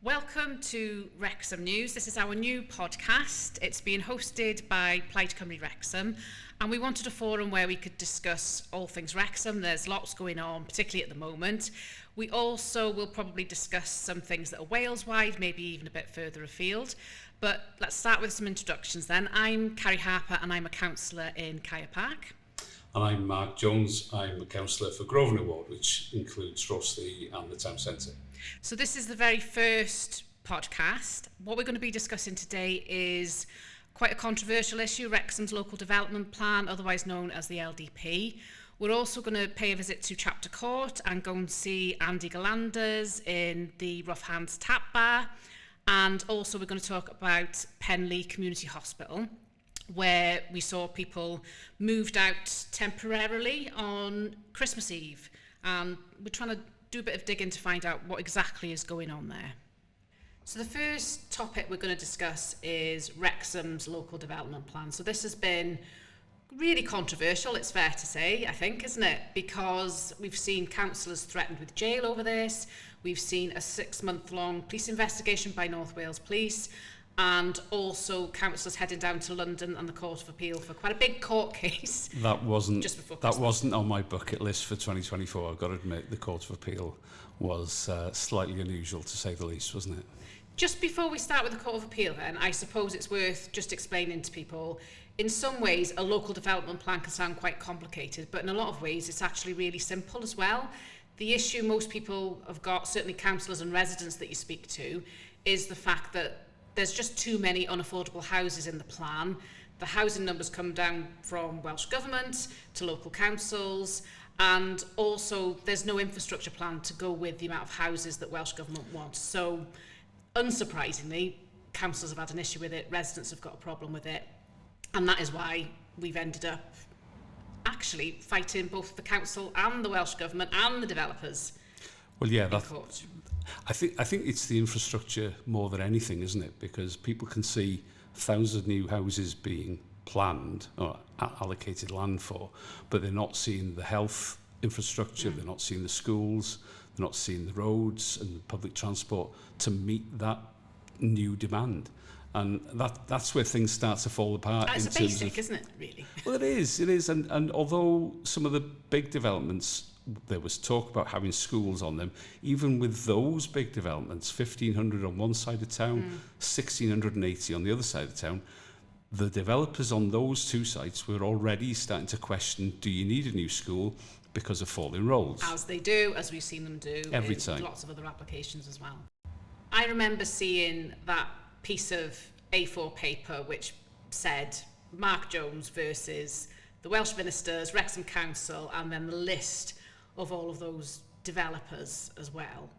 Welcome to Wrexham News. This is our new podcast. It's being hosted by Fflint Community Hospital, and we wanted a forum where we could discuss all things Wrexham. There's lots going on, particularly at the moment. We also will probably discuss some things that are Wales-wide, maybe even a bit further afield. But let's start with some introductions then. I'm Carrie Harper and I'm a councillor in Cllr Park. And I'm Marc Jones. I'm a councillor for Grosvenor Ward, which includes Rossley and the town centre. So this is the very first podcast. What we're going to be discussing today is quite a controversial issue, Wrexham's local development plan, otherwise known as the LDP. We're also going to pay a visit to Chapter Court and go and see Andy Galanders in the Rough Hands Tap Bar. And also we're going to talk about Penley Community Hospital, where we saw people moved out temporarily on Christmas Eve. And we're trying to do a bit of digging to find out what exactly is going on there. So the first topic we're going to discuss is Wrexham's local development plan. So this has been really controversial, it's fair to say, I think, isn't it? Because we've seen councillors threatened with jail over this. We've seen a 6-month-long police investigation by North Wales Police, and also councillors heading down to London and the Court of Appeal for quite a big court case. That wasn't on my bucket list for 2024. I've got to admit, the Court of Appeal was slightly unusual, to say the least, wasn't it? Just before we start with the Court of Appeal then, I suppose it's worth just explaining to people, in some ways a local development plan can sound quite complicated, but in a lot of ways it's actually really simple as well. The issue most people have got, certainly councillors and residents that you speak to, is the fact that there's just too many unaffordable houses in the plan. The housing numbers come down from Welsh Government to local councils, and also there's no infrastructure plan to go with the amount of houses that Welsh Government wants. So, unsurprisingly, councillors have had an issue with it, residents have got a problem with it, and that is why we've ended up actually fighting both the council and the Welsh Government and the developers. Well, yeah, I think it's the infrastructure more than anything, isn't it? Because people can see thousands of new houses being planned or allocated land for, but they're not seeing the health infrastructure, they're not seeing the schools, they're not seeing the roads and the public transport to meet that new demand. And that's where things start to fall apart. It's a basic, isn't it, really? Well, it is. And although some of the big developments, there was talk about having schools on them, even with those big developments, 1,500 on one side of town, 1,680 on the other side of town, the developers on those two sites were already starting to question, do you need a new school because of falling roads? As they do, as we've seen them do every in time. Lots of other applications as well. I remember seeing that piece of A4 paper which said Marc Jones versus the Welsh Ministers, Wrexham Council, and then the list of all of those developers as well.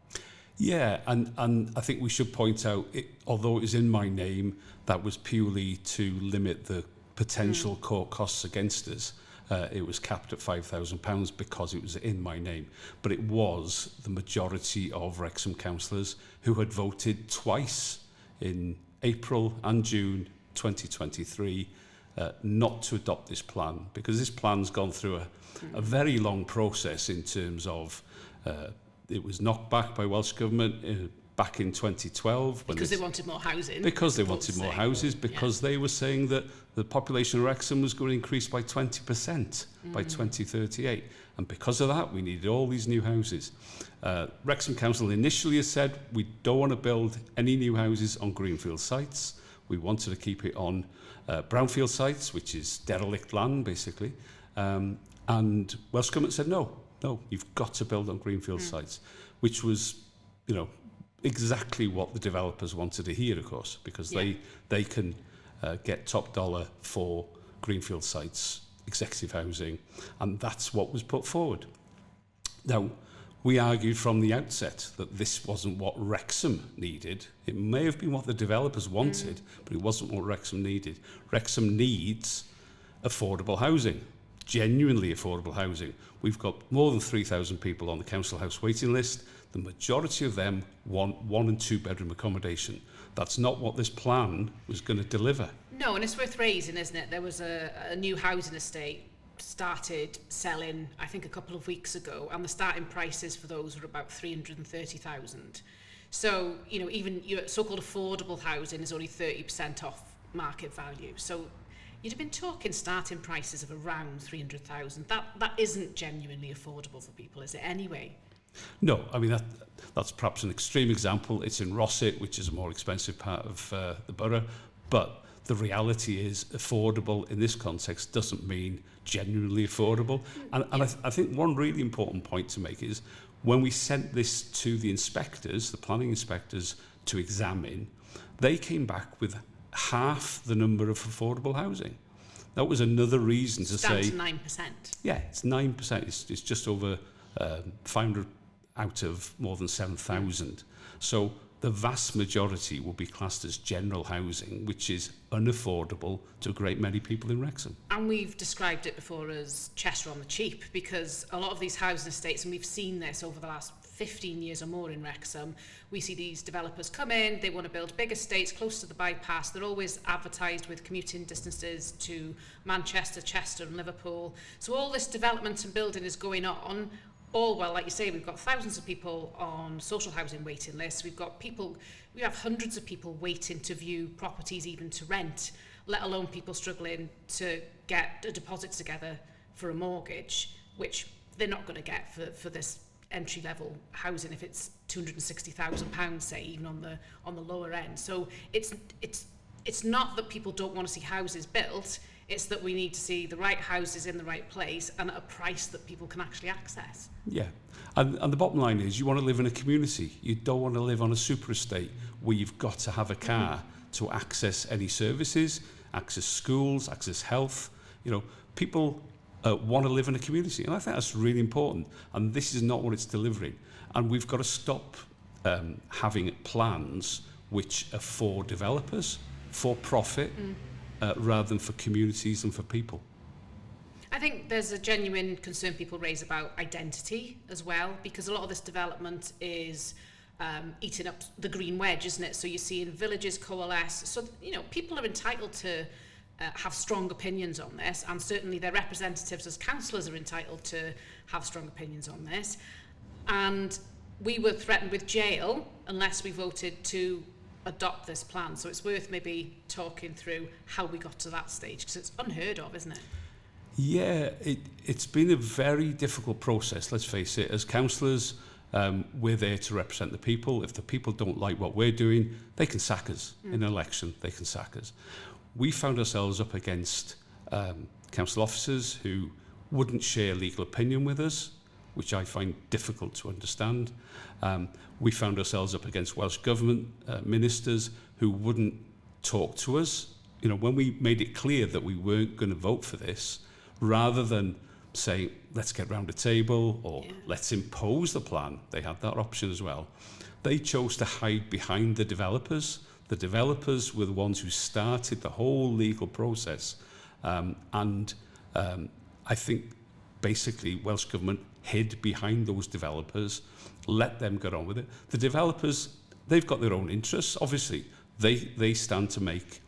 Yeah, and I think we should point out, although it is in my name, that was purely to limit the potential court costs against us. It was capped at £5,000 because it was in my name. But it was the majority of Wrexham councillors who had voted twice in April and June 2023 not to adopt this plan, because this plan's gone through a very long process in terms of it was knocked back by Welsh Government back in 2012. Because they wanted more housing. Because they wanted more houses, because they were saying that the population of Wrexham was going to increase by 20% by 2038. And because of that, we needed all these new houses. Wrexham Council initially has said, we don't want to build any new houses on greenfield sites. We wanted to keep it on brownfield sites, which is derelict land, basically. And Welsh Government said, no, you've got to build on greenfield sites, which was, exactly what the developers wanted to hear, of course, because they can get top dollar for greenfield sites, executive housing, and that's what was put forward. Now, we argued from the outset that this wasn't what Wrexham needed. It may have been what the developers wanted, but it wasn't what Wrexham needed. Wrexham needs affordable housing, genuinely affordable housing. We've got more than 3,000 people on the council house waiting list. The majority of them want 1- and 2-bedroom accommodation. That's not what this plan was going to deliver. No, and it's worth raising, isn't it? There was a new housing estate started selling, I think, a couple of weeks ago, and the starting prices for those were about 330,000. So, you know, even your so-called affordable housing is only 30% off market value. So you'd have been talking starting prices of around 300,000. That isn't genuinely affordable for people, is it anyway? No, I mean, that's perhaps an extreme example. It's in Rossett, which is a more expensive part of the borough, but the reality is affordable in this context doesn't mean genuinely affordable. And I think one really important point to make is when we sent this to the inspectors, the planning inspectors, to examine, they came back with half the number of affordable housing. That was another reason to say... It's down to 9%. Yeah, it's 9%. It's just over 500 out of more than 7,000. So the vast majority will be classed as general housing, which is unaffordable to a great many people in Wrexham. And we've described it before as Chester on the cheap, because a lot of these housing estates, and we've seen this over the last 15 years or more in Wrexham, we see these developers come in, they want to build big estates close to the bypass. They're always advertised with commuting distances to Manchester, Chester and Liverpool. So all this development and building is going on. All well, like you say, we've got thousands of people on social housing waiting lists. We have hundreds of people waiting to view properties, even to rent, let alone people struggling to get a deposit together for a mortgage, which they're not going to get for this entry-level housing if it's £260,000, say, even on the lower end. So it's not that people don't want to see houses built. It's that we need to see the right houses in the right place and at a price that people can actually access. Yeah, and the bottom line is you want to live in a community. You don't want to live on a super estate where you've got to have a car to access any services, access schools, access health. You know, people want to live in a community, and I think that's really important. And this is not what it's delivering. And we've got to stop having plans which are for developers, for profit, rather than for communities and for people. I think there's a genuine concern people raise about identity as well, because a lot of this development is eating up the green wedge, isn't it? So you're seeing villages coalesce. So, you know, people are entitled to have strong opinions on this, and certainly their representatives as councillors are entitled to have strong opinions on this. And we were threatened with jail unless we voted to adopt this plan. So it's worth maybe talking through how we got to that stage, because it's unheard of, isn't it? Yeah, it's been a very difficult process, let's face it. As councillors, we're there to represent the people. If the people don't like what we're doing, they can sack us. In an election, they can sack us. We found ourselves up against council officers who wouldn't share legal opinion with us, which I find difficult to understand. We found ourselves up against Welsh Government ministers who wouldn't talk to us. You know, when we made it clear that we weren't going to vote for this, rather than say, let's get round the table or let's impose the plan, they had that option as well. They chose to hide behind the developers. The developers were the ones who started the whole legal process. I think basically Welsh Government hid behind those developers, let them get on with it. The developers, they've got their own interests. Obviously, they stand to make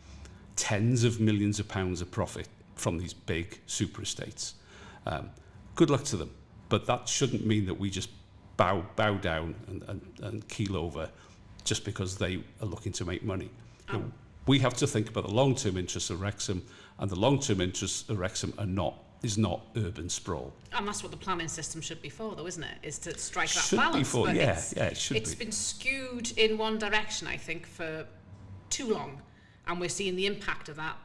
tens of millions of pounds of profit from these big super estates. Good luck to them. But that shouldn't mean that we just bow down and keel over just because they are looking to make money. You know, we have to think about the long-term interests of Wrexham, and the long-term interests of Wrexham is not urban sprawl. And that's what the planning system should be for, though, isn't it? Is to strike that should balance. Be for, but yeah, it should It's been skewed in one direction, I think, for too long. And we're seeing the impact of that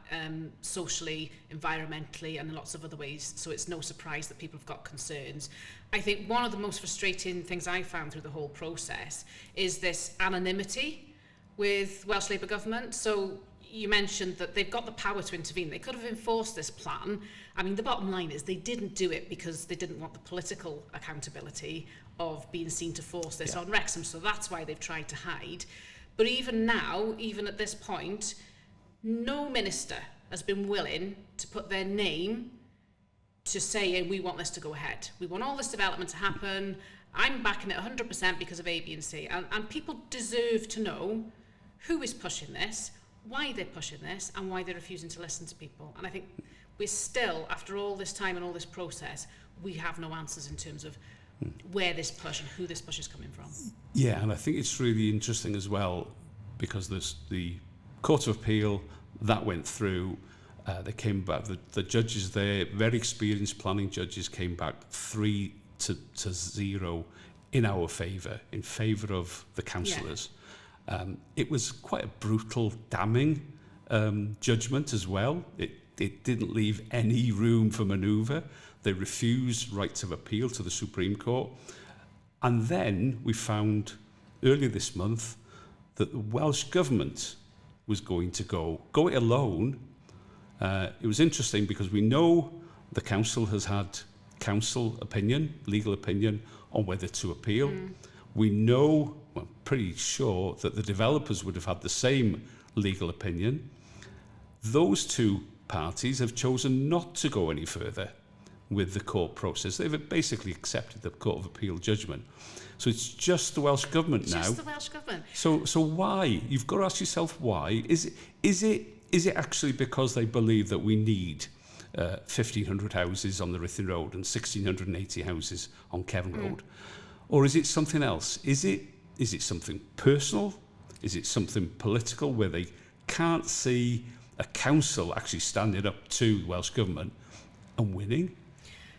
socially, environmentally, and in lots of other ways. So it's no surprise that people have got concerns. I think one of the most frustrating things I found through the whole process is this anonymity with Welsh Labour Government. So you mentioned that they've got the power to intervene. They could have enforced this plan. I mean, the bottom line is they didn't do it because they didn't want the political accountability of being seen to force this on Wrexham. So that's why they've tried to hide. But even now, even at this point, no minister has been willing to put their name to say, we want this to go ahead. We want all this development to happen. I'm backing it 100% because of A, B and C. And people deserve to know who is pushing this, why they're pushing this, and why they're refusing to listen to people. And I think we're still, after all this time and all this process, we have no answers in terms of where this push and who this push is coming from. Yeah, and I think it's really interesting as well, because there's the Court of Appeal, that went through, they came back, the judges there, very experienced planning judges, came back 3-0 in our favour, in favour of the councillors. Yeah. It was quite a brutal, damning judgment as well. It didn't leave any room for manoeuvre. They refused rights of appeal to the Supreme Court. And then we found earlier this month that the Welsh Government was going to go it alone. It was interesting because we know the council has had council opinion, legal opinion, on whether to appeal. We know, well, pretty sure that the developers would have had the same legal opinion. Those two parties have chosen not to go any further with the court process. They've basically accepted the Court of Appeal judgment. So it's just the Welsh Government now. Just the Welsh Government. So why? You've got to ask yourself why. Is it actually because they believe that we need 1,500 houses on the Ruthin Road and 1,680 houses on Kevin Road? Or is it something else? Is it something personal? Is it something political where they can't see a council actually standing up to the Welsh Government and winning?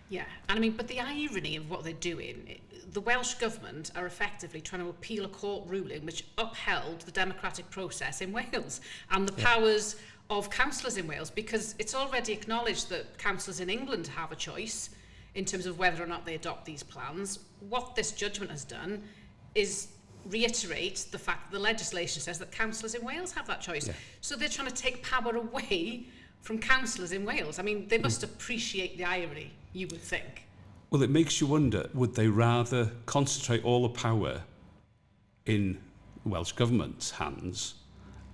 Yeah, and I mean, but the irony of what they're doing, the Welsh Government are effectively trying to appeal a court ruling which upheld the democratic process in Wales and the powers of councillors in Wales, because it's already acknowledged that councillors in England have a choice in terms of whether or not they adopt these plans. What this judgment has done is reiterate the fact that the legislation says that councillors in Wales have that choice. Yeah. So they're trying to take power away from councillors in Wales. I mean, they must appreciate the irony, you would think. Well, it makes you wonder, would they rather concentrate all the power in Welsh Government's hands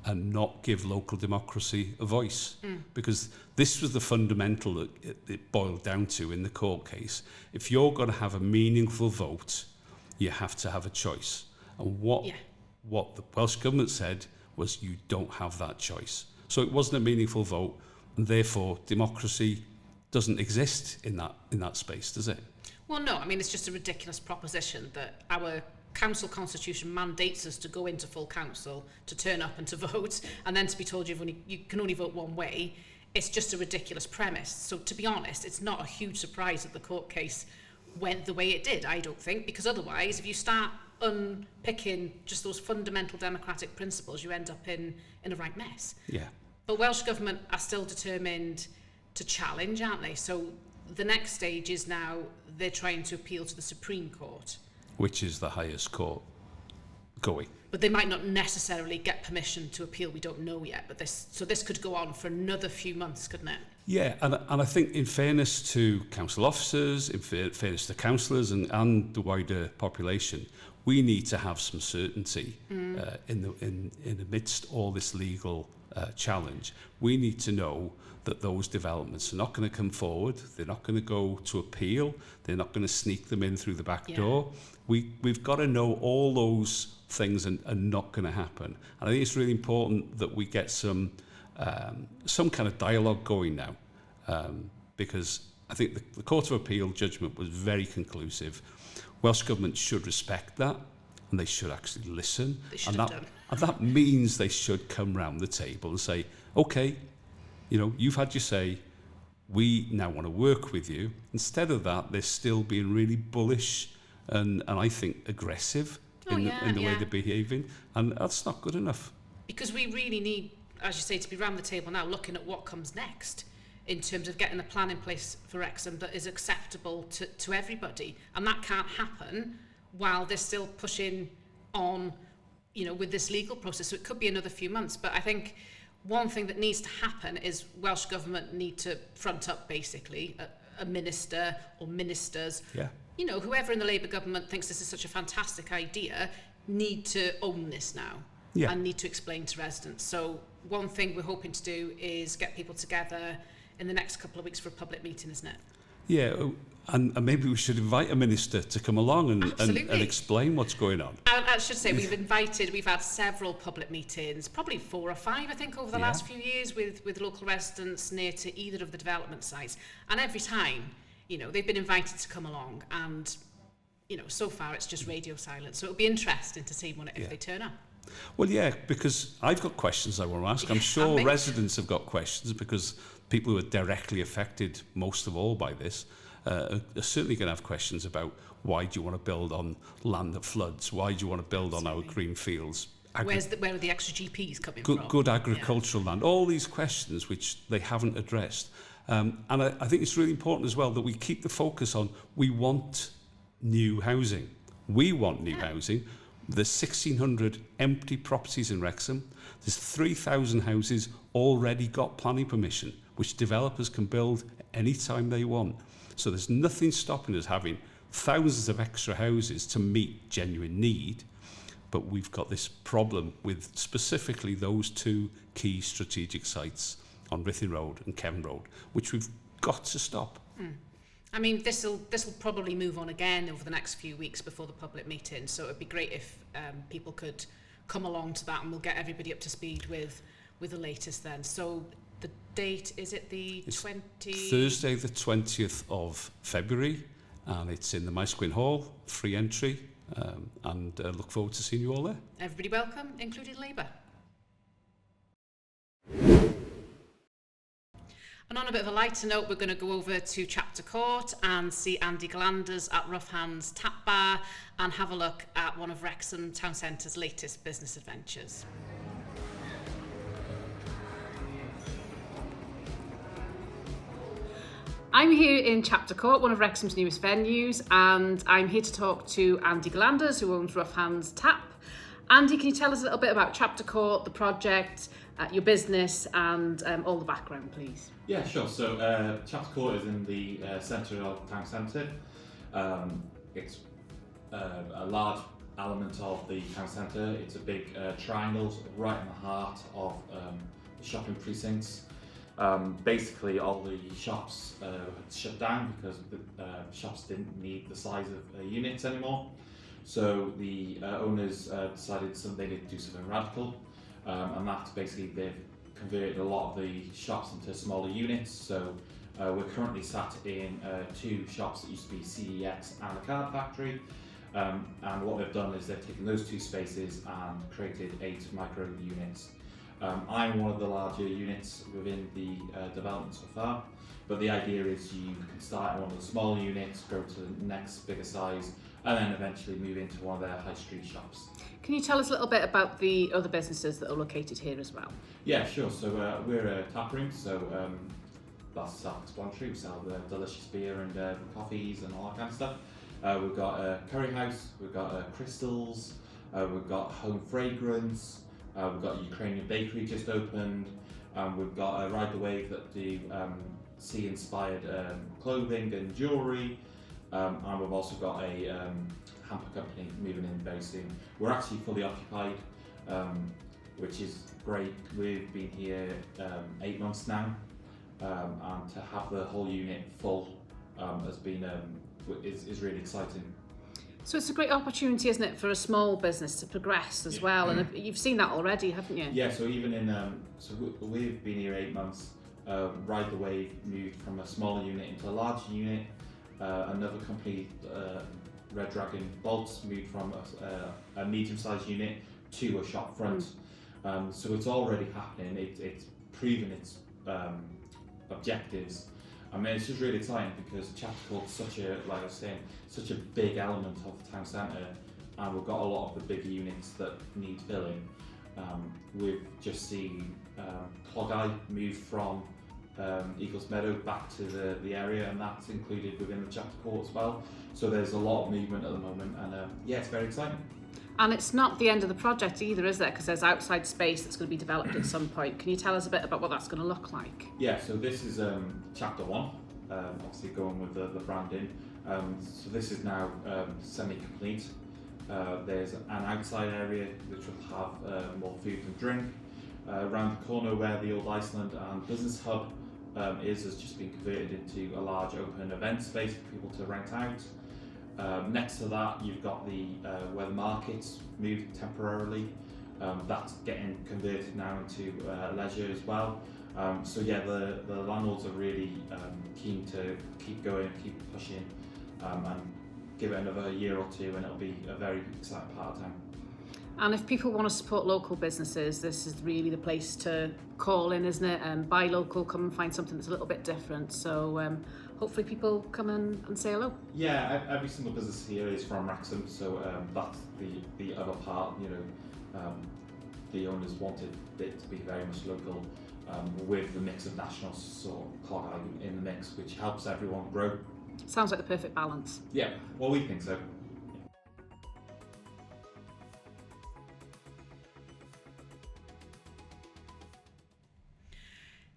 and not give local democracy a voice? Because this was the fundamental that it boiled down to in the court case. If you're going to have a meaningful vote, you have to have a choice. And what the Welsh Government said was you don't have that choice. So it wasn't a meaningful vote, and therefore democracy doesn't exist in that space, does it? Well, no. I mean, it's just a ridiculous proposition that our council constitution mandates us to go into full council, to turn up and to vote, and then to be told you can only vote one way. It's just a ridiculous premise. So to be honest, it's not a huge surprise that the court case went the way it did, I don't think, because otherwise, if you start unpicking just those fundamental democratic principles, you end up in a right mess. Yeah. But Welsh Government are still determined to challenge, aren't they? So the next stage is now they're trying to appeal to the Supreme Court. Which is the highest court going. But they might not necessarily get permission to appeal, we don't know yet. But this could go on for another few months, couldn't it? Yeah, and I think in fairness to council officers, in fairness to councillors and the wider population, we need to have some certainty in amidst all this legal challenge. We need to know that those developments are not going to come forward, they're not going to go to appeal, they're not going to sneak them in through the back door. We've got to know all those things are not going to happen. And I think it's really important that we get some kind of dialogue going now, because I think the Court of Appeal judgment was very conclusive. Welsh Government should respect that, and they should actually listen. They should have done. And that means they should come round the table and say, okay, you've had your say, we now want to work with you. Instead of that, they're still being really bullish and I think aggressive in the way they're behaving, and that's not good enough. Because we really need, as you say, to be round the table now looking at what comes next in terms of getting a plan in place for Wrexham that is acceptable to everybody, and that can't happen while they're still pushing on, with this legal process. So it could be another few months, but I think one thing that needs to happen is Welsh Government need to front up, basically, a minister or ministers. Yeah. Whoever in the Labour government thinks this is such a fantastic idea need to own this now and need to explain to residents. So one thing we're hoping to do is get people together in the next couple of weeks for a public meeting, isn't it? Yeah, and maybe we should invite a minister to come along and explain what's going on. I should say we've had several public meetings, probably 4 or 5, I think, over the last few years with local residents near to either of the development sites. And every time, you know, they've been invited to come along, and, you know, so far it's just radio silence. So it'll be interesting to see if they turn up. Well, yeah, because I've got questions I want to ask. I'm sure residents have got questions, because people who are directly affected most of all by this are certainly going to have questions about why do you want to build on land that floods? Why do you want to build on our green fields? Where are the extra GPs coming from? Good agricultural land. All these questions which they haven't addressed. And I think it's really important as well that we keep the focus on we want new housing. We want new housing. There's 1,600 empty properties in Wrexham. There's 3,000 houses already got planning permission, which developers can build any time they want. So there's nothing stopping us having thousands of extra houses to meet genuine need. But we've got this problem with specifically those 2 key strategic sites on Rithin Road and Kevin Road, which we've got to stop. I mean, this will probably move on again over the next few weeks before the public meeting. So it'd be great if people could come along to that, and we'll get everybody up to speed with the latest then. So the date, is it the 20th? Thursday, the 20th of February, and it's in the Mice Gwyn Hall, free entry, and look forward to seeing you all there. Everybody welcome, including Labour. And on a bit of a lighter note, we're going to go over to Chapter Court and see Andy Glanders at Rough Hands Tap Bar and have a look at one of Wrexham Town Centre's latest business adventures. I'm here in Chapter Court, one of Wrexham's newest venues, and I'm here to talk to Andy Glanders, who owns Rough Hands Tap. Andy, can you tell us a little bit about Chapter Court, the project, your business, and all the background, please? Yeah, sure. So Chapter Court is in the centre of town centre. It's a large element of the town centre. It's a big triangle right in the heart of the shopping precincts. Basically, all the shops had shut down because the shops didn't need the size of units anymore. So the owners decided they needed to do something radical, and that's basically they've converted a lot of the shops into smaller units. So we're currently sat in 2 shops that used to be CEX and a card factory. And what they've done is they've taken those 2 spaces and created 8 micro units. I'm one of the larger units within the development so far, but the idea is you can start in one of the smaller units, go to the next bigger size, and then eventually move into one of their high street shops. Can you tell us a little bit about the other businesses that are located here as well? Yeah, sure. So we're a tap room, so that's self-explanatory. We sell delicious beer and coffees and all that kind of stuff. We've got a curry house, we've got crystals, we've got home fragrance, we've got a Ukrainian bakery just opened, we've got a Ride the Wave that do sea-inspired clothing and jewellery, and we've also got a hamper company moving in very soon. We're actually fully occupied, which is great. We've been here 8 months now, and to have the whole unit full has been is really exciting. So it's a great opportunity, isn't it, for a small business to progress as well, and you've seen that already, haven't you? Yeah, so even in, we've been here 8 months. Ride the Wave moved from a smaller unit into a larger unit. Another company, Red Dragon Bolts, moved from a medium-sized unit to a shop front. So it's already happening. It's proven its objectives. I mean, it's just really exciting because Chapter Court's such a, like I was saying, such a big element of the town centre, and we've got a lot of the bigger units that need filling. We've just seen Cllr move from Eagles Meadow back to the area, and that's included within the Chapter Court as well. So there's a lot of movement at the moment, and yeah, it's very exciting. And it's not the end of the project either, is it? Because there's outside space that's going to be developed at some point. Can you tell us a bit about what that's going to look like? Yeah, so this is Chapter 1, obviously going with the branding. So this is now semi-complete. There's an outside area which will have more food and drink. Around the corner where the old Iceland and Business Hub has just been converted into a large open event space for people to rent out. Next to that, you've got the where the market's moved temporarily. That's getting converted now into leisure as well. So yeah, the landlords are really keen to keep going, keep pushing, and give it another year or two, and it'll be a very exciting part of town. And if people want to support local businesses, this is really the place to call in, isn't it? Buy local, come and find something that's a little bit different. So hopefully people come in and say hello. Yeah, every single business here is from Wrexham, so that's the other part. You know, the owners wanted it to be very much local, with the mix of national sort of clog in the mix, which helps everyone grow. Sounds like the perfect balance. Yeah, well, we think so.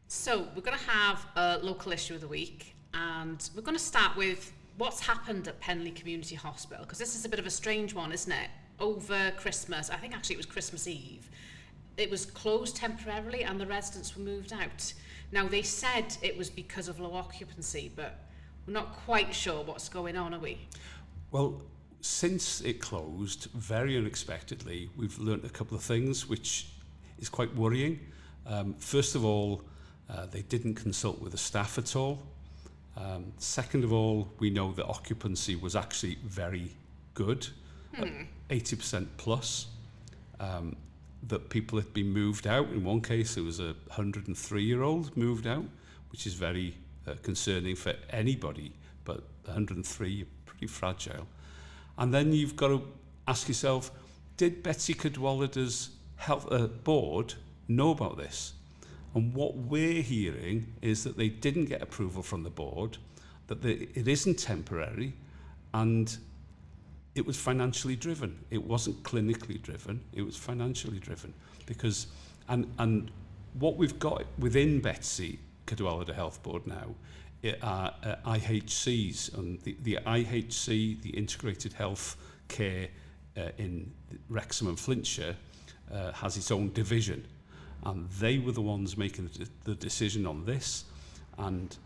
So we're going to have a local issue of the week, and we're going to start with what's happened at Penley Community Hospital, because this is a bit of a strange one, isn't it? Over Christmas, I think actually it was Christmas Eve, it was closed temporarily and the residents were moved out. Now they said it was because of low occupancy, but we're not quite sure what's going on, are we? Well, since it closed, very unexpectedly, we've learnt a couple of things, which is quite worrying. First of all, they didn't consult with the staff at all. Second of all, we know that occupancy was actually very good, 80% plus. That people had been moved out. In one case, it was a 103-year-old moved out, which is very concerning for anybody, but 103, pretty fragile. And then you've got to ask yourself, did Betsy Cadwallader's health board know about this? And what we're hearing is that they didn't get approval from the board, that it isn't temporary, and it was financially driven. It wasn't clinically driven, it was financially driven. Because, and what we've got within Betsy Cadwallader Health Board now are IHCs, and the IHC, the Integrated Health Care in Wrexham and Flintshire, has its own division. And they were the ones making the decision on this. And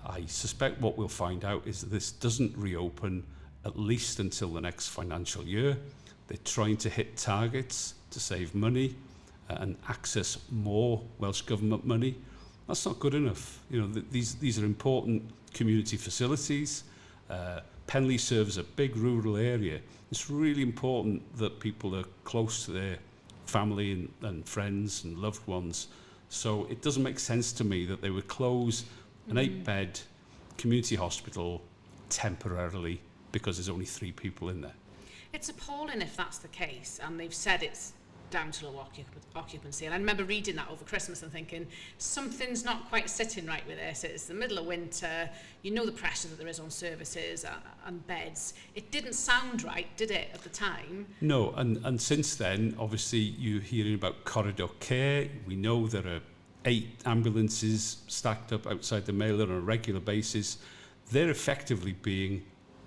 I suspect what we'll find out is that this doesn't reopen at least until the next financial year. They're trying to hit targets to save money and access more Welsh Government money. That's not good enough. You know, these are important community facilities. Penley serves a big rural area. It's really important that people are close to their family and friends and loved ones. So it doesn't make sense to me that they would close an 8-bed community hospital temporarily because there's only 3 people in there. It's appalling if that's the case, and they've said it's down to low occupancy. And I remember reading that over Christmas and thinking, something's not quite sitting right with this. It's the middle of winter, you know the pressure that there is on services and beds. It didn't sound right, did it, at the time? No, and since then, obviously, you're hearing about corridor care. We know there are 8 ambulances stacked up outside the mailer on a regular basis. They're effectively being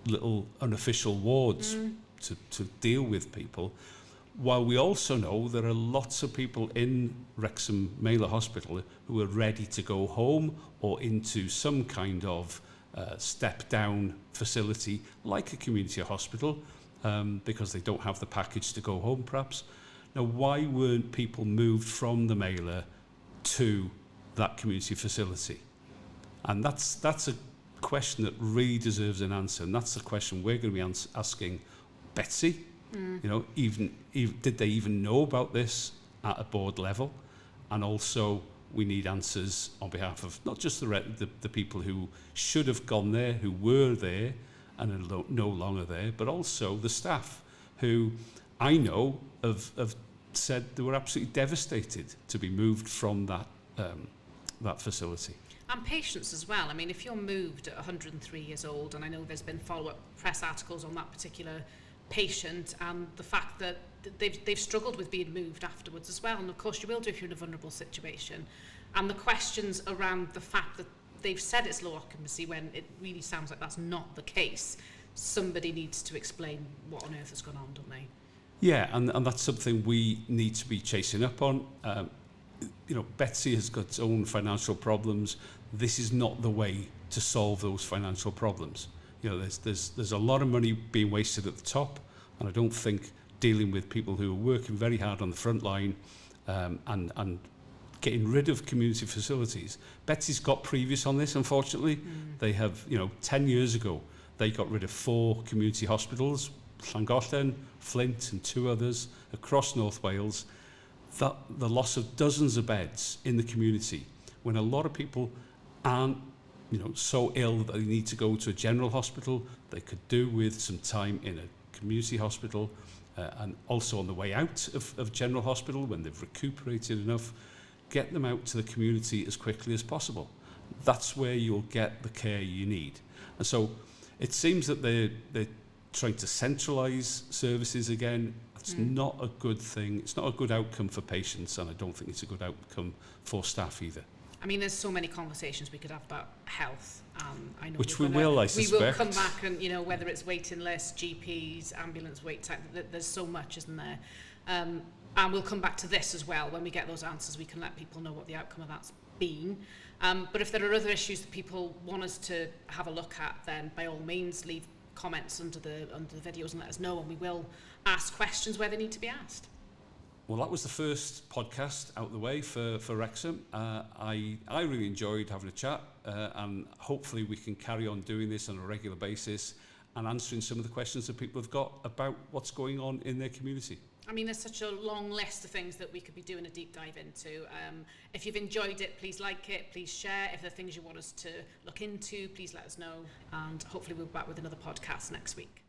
little unofficial wards to deal with people. While we also know there are lots of people in Wrexham Mailer Hospital who are ready to go home or into some kind of step-down facility like a community hospital because they don't have the package to go home, perhaps. Now, why weren't people moved from the Mailer to that community facility? And that's a question that really deserves an answer, and that's the question we're going to be asking Betsy. You know, even did they even know about this at a board level? And also, we need answers on behalf of not just the people who should have gone there, who were there and are no longer there, but also the staff who I know have said they were absolutely devastated to be moved from that facility. And patients as well. I mean, if you're moved at 103 years old, and I know there's been follow-up press articles on that particular patient and the fact that they've struggled with being moved afterwards as well, and of course you will do if you're in a vulnerable situation, and the questions around the fact that they've said it's low occupancy when it really sounds like that's not the case. Somebody needs to explain what on earth has gone on, don't they? Yeah, and that's something we need to be chasing up on. You know, Betsy has got its own financial problems. This is not the way to solve those financial problems. You know, there's a lot of money being wasted at the top, and I don't think dealing with people who are working very hard on the front line and getting rid of community facilities. Betsy's got previous on this, unfortunately. They have, 10 years ago, they got rid of 4 community hospitals, Llangollen, Fflint and 2 others across North Wales. The loss of dozens of beds in the community when a lot of people aren't so ill that they need to go to a general hospital. They could do with some time in a community hospital and also on the way out of general hospital when they've recuperated enough, get them out to the community as quickly as possible. That's where you'll get the care you need. And so it seems that they're trying to centralise services again. It's not a good thing. It's not a good outcome for patients, and I don't think it's a good outcome for staff either. I mean, there's so many conversations we could have about health. I know Which we will, I suspect. We will come back and, whether it's waiting lists, GPs, ambulance wait time, there's so much, isn't there? And we'll come back to this as well. When we get those answers, we can let people know what the outcome of that's been. But if there are other issues that people want us to have a look at, then by all means, leave comments under the videos and let us know, and we will ask questions where they need to be asked. Well, that was the first podcast out the way for Wrecsam. I really enjoyed having a chat, and hopefully we can carry on doing this on a regular basis and answering some of the questions that people have got about what's going on in their community. I mean, there's such a long list of things that we could be doing a deep dive into. If you've enjoyed it, please like it, please share. If there are things you want us to look into, please let us know. And hopefully we'll be back with another podcast next week.